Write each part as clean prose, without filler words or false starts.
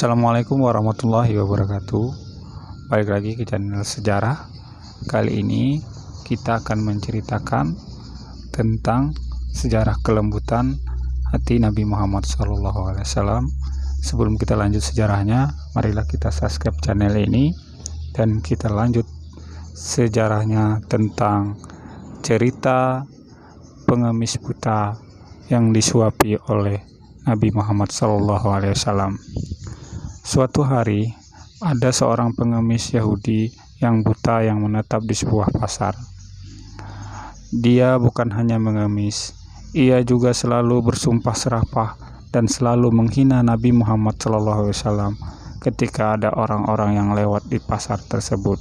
Assalamualaikum warahmatullahi wabarakatuh. Balik lagi ke channel sejarah. Kali ini kita akan menceritakan tentang sejarah kelembutan hati Nabi Muhammad SAW. Sebelum kita lanjut sejarahnya, marilah kita subscribe channel ini dan kita lanjut sejarahnya tentang cerita pengemis buta yang disuapi oleh Nabi Muhammad SAW. Suatu hari, ada seorang pengemis Yahudi yang buta yang menetap di sebuah pasar. Dia bukan hanya mengemis, ia juga selalu bersumpah serapah dan selalu menghina Nabi Muhammad SAW ketika ada orang-orang yang lewat di pasar tersebut,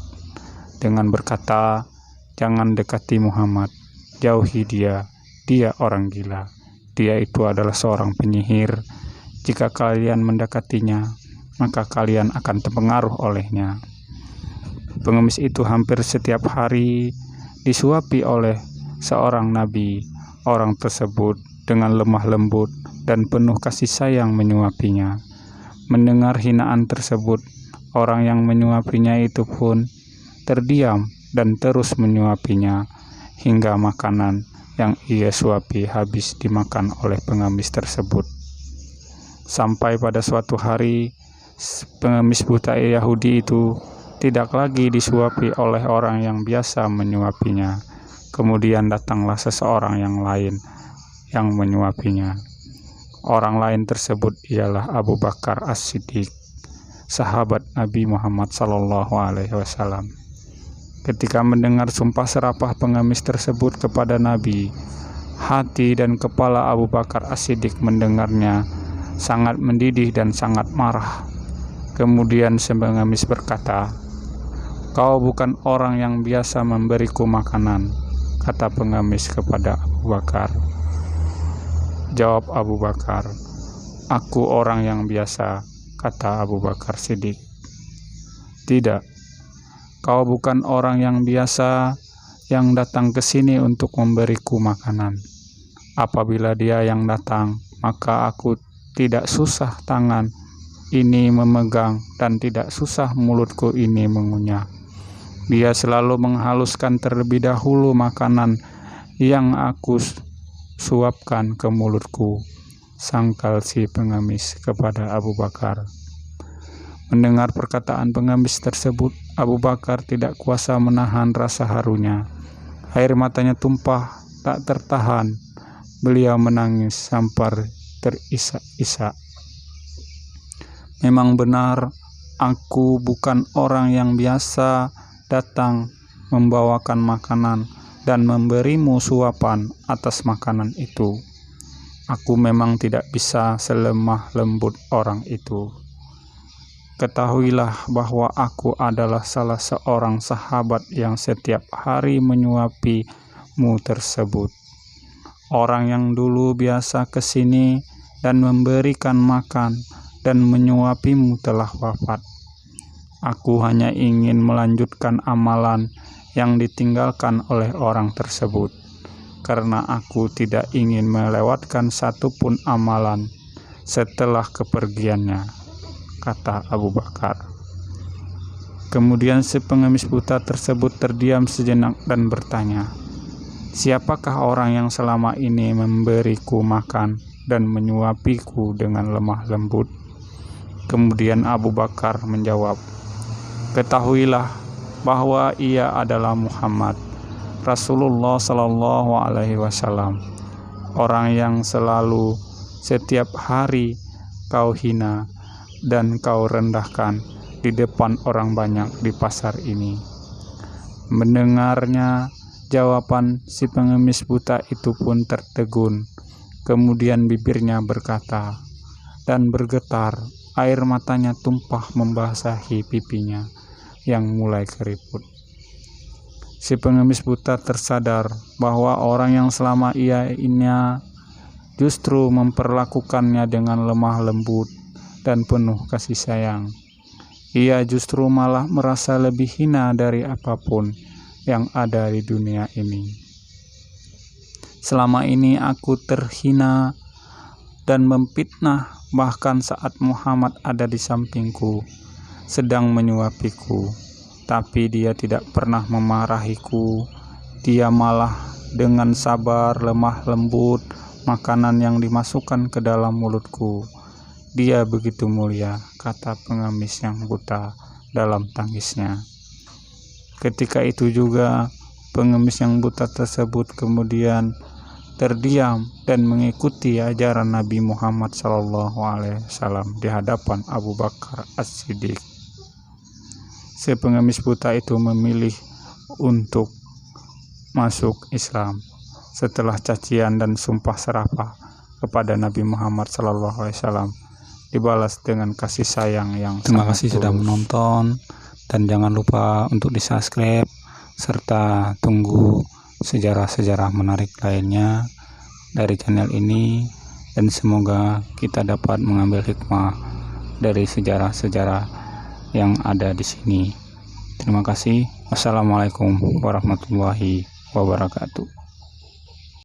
dengan berkata, "Jangan dekati Muhammad, jauhi dia, dia orang gila. Dia itu adalah seorang penyihir. Jika kalian mendekatinya, maka kalian akan terpengaruh olehnya." Pengemis itu hampir setiap hari disuapi oleh seorang nabi. Orang tersebut dengan lemah lembut dan penuh kasih sayang menyuapinya. Mendengar hinaan tersebut, orang yang menyuapinya itu pun terdiam dan terus menyuapinya hingga makanan yang ia suapi habis dimakan oleh pengemis tersebut. Sampai pada suatu hari, pengemis buta Yahudi itu tidak lagi disuapi oleh orang yang biasa menyuapinya. Kemudian datanglah seseorang yang lain yang menyuapinya. Orang lain tersebut ialah Abu Bakar As-Siddiq, sahabat Nabi Muhammad SAW. Ketika mendengar sumpah serapah pengemis tersebut kepada Nabi, hati dan kepala Abu Bakar As-Siddiq mendengarnya sangat mendidih dan sangat marah. Kemudian si pengemis berkata, "Kau bukan orang yang biasa memberiku makanan," kata pengemis kepada Abu Bakar. Jawab Abu Bakar, "Aku orang yang biasa," kata Abu Bakar Siddiq. "Tidak, kau bukan orang yang biasa yang datang ke sini untuk memberiku makanan. Apabila dia yang datang, maka aku tidak susah tangan ini memegang dan tidak susah mulutku ini mengunyah. Dia selalu menghaluskan terlebih dahulu makanan yang aku suapkan ke mulutku," sangkal si pengemis kepada Abu Bakar. Mendengar perkataan pengemis tersebut, Abu Bakar tidak kuasa menahan rasa harunya. Air matanya tumpah tak tertahan. Beliau menangis sampai terisak-isak. "Memang benar, aku bukan orang yang biasa datang membawakan makanan dan memberimu suapan atas makanan itu. Aku memang tidak bisa selemah lembut orang itu. Ketahuilah bahwa aku adalah salah seorang sahabat yang setiap hari menyuapimu tersebut. Orang yang dulu biasa ke sini dan memberikan makan dan menyuapimu telah wafat. Aku hanya ingin melanjutkan amalan yang ditinggalkan oleh orang tersebut, karena aku tidak ingin melewatkan satupun amalan setelah kepergiannya," kata Abu Bakar. Kemudian si pengemis buta tersebut terdiam sejenak dan bertanya, "Siapakah orang yang selama ini memberiku makan dan menyuapiku dengan lemah lembut?" Kemudian Abu Bakar menjawab, "Ketahuilah bahwa ia adalah Muhammad, Rasulullah SAW, orang yang selalu setiap hari kau hina dan kau rendahkan di depan orang banyak di pasar ini." Mendengarnya jawaban si pengemis buta itu pun tertegun. Kemudian bibirnya berkata dan bergetar. Air matanya tumpah membasahi pipinya yang mulai keriput. Si pengemis buta tersadar bahwa orang yang selama ini justru memperlakukannya dengan lemah lembut dan penuh kasih sayang. Ia justru malah merasa lebih hina dari apapun yang ada di dunia ini. "Selama ini aku terhina dan memfitnah bahkan saat Muhammad ada di sampingku, sedang menyuapiku, tapi dia tidak pernah memarahiku. Dia malah dengan sabar lemah lembut makanan yang dimasukkan ke dalam mulutku. Dia begitu mulia, kata pengemis yang buta dalam tangisnya. Ketika itu juga pengemis yang buta tersebut kemudian terdiam dan mengikuti ajaran Nabi Muhammad SAW di hadapan Abu Bakar As-Siddiq. Si pengemis buta itu memilih untuk masuk Islam setelah cacian dan sumpah serapah kepada Nabi Muhammad SAW dibalas dengan kasih sayang yang Terima kasih tulus. sudah menonton, dan jangan lupa untuk di-subscribe serta tunggu sejarah-sejarah menarik lainnya dari channel ini, dan semoga kita dapat mengambil hikmah dari sejarah-sejarah yang ada di sini. Terima kasih. Wassalamualaikum warahmatullahi wabarakatuh.